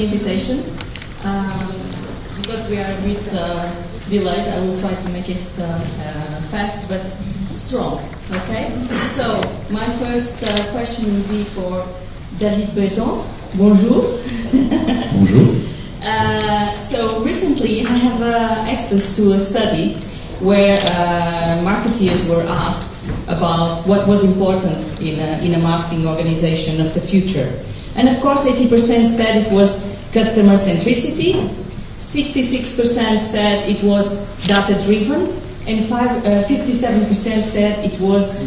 the invitation. Because we are a bit delayed, I will try to make it fast but strong. Okay? So, my first question will be for David Breton. Bonjour. Bonjour. So recently I have access to a study where marketeers were asked about what was important in a marketing organization of the future. And of course 80% said it was customer centricity, 66% said it was data driven, and 57% said it was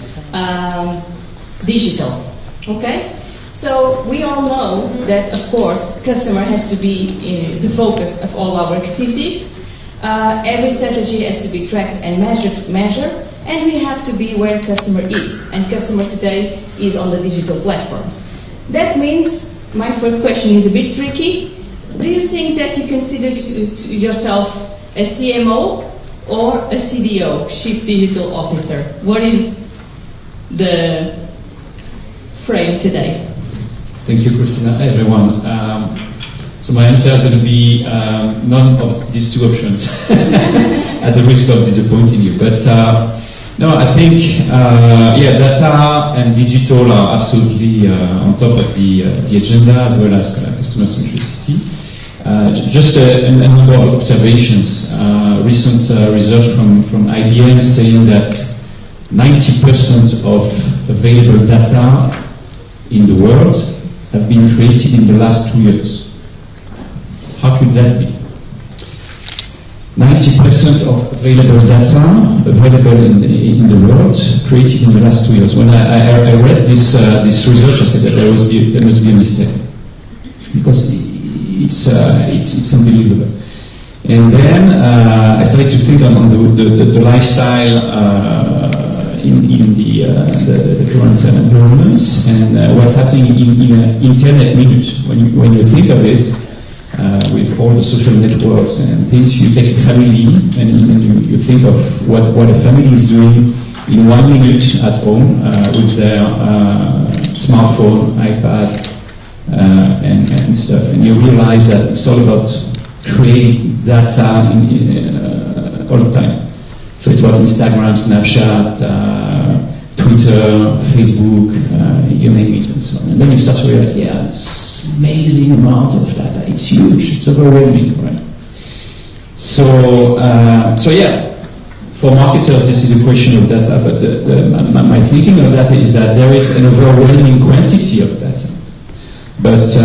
digital. Okay? So we all know that, of course, customer has to be the focus of all our activities. Every strategy has to be tracked and measured, and we have to be where customer is. And customer today is on the digital platforms. That means, my first question is a bit tricky. Do you think that you consider to yourself a CMO or a CDO, Chief Digital Officer? What is the frame today? Thank you, Christina. Hi, everyone. So my answer is going to be none of these two options, at the risk of disappointing you. But no, I think data and digital are absolutely on top of the agenda, as well as customer centricity. Just a number of observations. Recent research from IBM saying that 90% of available data in the world have been created in the last 2 years. How could that be? 90% of available data available in the world created in the last 2 years. When I read this research, I said that there must be a mistake, because it's unbelievable. And then I started to think on the lifestyle in the current environments, and what's happening in an internet minute. When you think of it, with all the social networks and things, you take a family and you think of what a family is doing in 1 minute at home with their smartphone, iPad, and stuff, and you realize that it's all about creating data all the time. So it's about Instagram, Snapchat, Twitter, Facebook, you name it, and so on. And then you start to realize, it's an amazing amount of data. It's huge. It's overwhelming, right? So for marketers, this is a question of data. But my thinking of that is that there is an overwhelming quantity of data. But I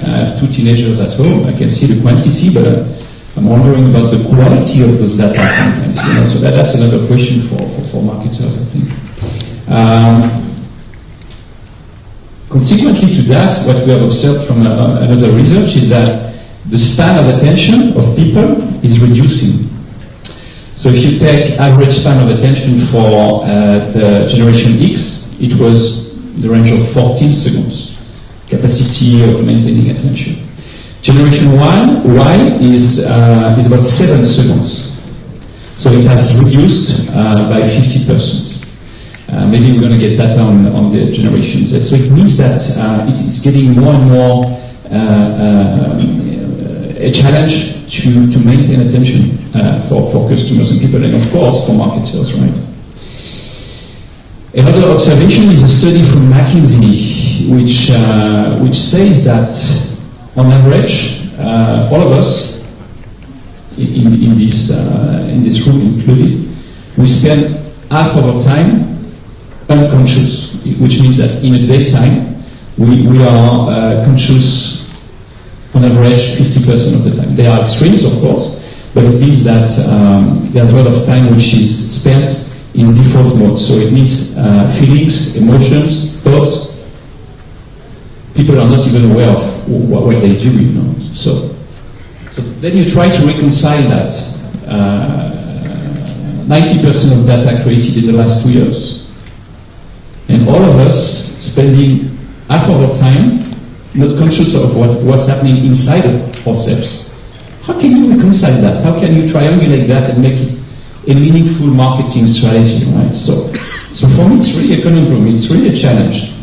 have 2 teenagers at home. I can see the quantity, but I'm wondering about the quality of those data sometimes. So that's another question for marketers, I think. Consequently to that, what we have observed from another research is that the span of attention of people is reducing. So if you take average span of attention for the Generation X, it was the range of 14 seconds, capacity of maintaining attention. Generation Y is about 7 seconds. So it has reduced by 50%. Maybe we're going to get data on the Generation Z. So it means that it's getting more and more a challenge to maintain attention for customers and people, and of course for marketers, right? Another observation is a study from McKinsey, which says that on average, all of us in this room included, we spend half of our time unconscious, which means that in a daytime we are conscious on average 50% of the time. There are extremes, of course, but it means that there's a lot of time which is spent in default mode. So it means feelings, emotions, thoughts. People are not even aware of what they do, So then you try to reconcile that. 90% of data created in the last 2 years. And all of us spending half of our time not conscious of what's happening inside of ourselves. How can you reconcile that? How can you triangulate that and make it a meaningful marketing strategy, right? So for me, it's really a conundrum. It's really a challenge.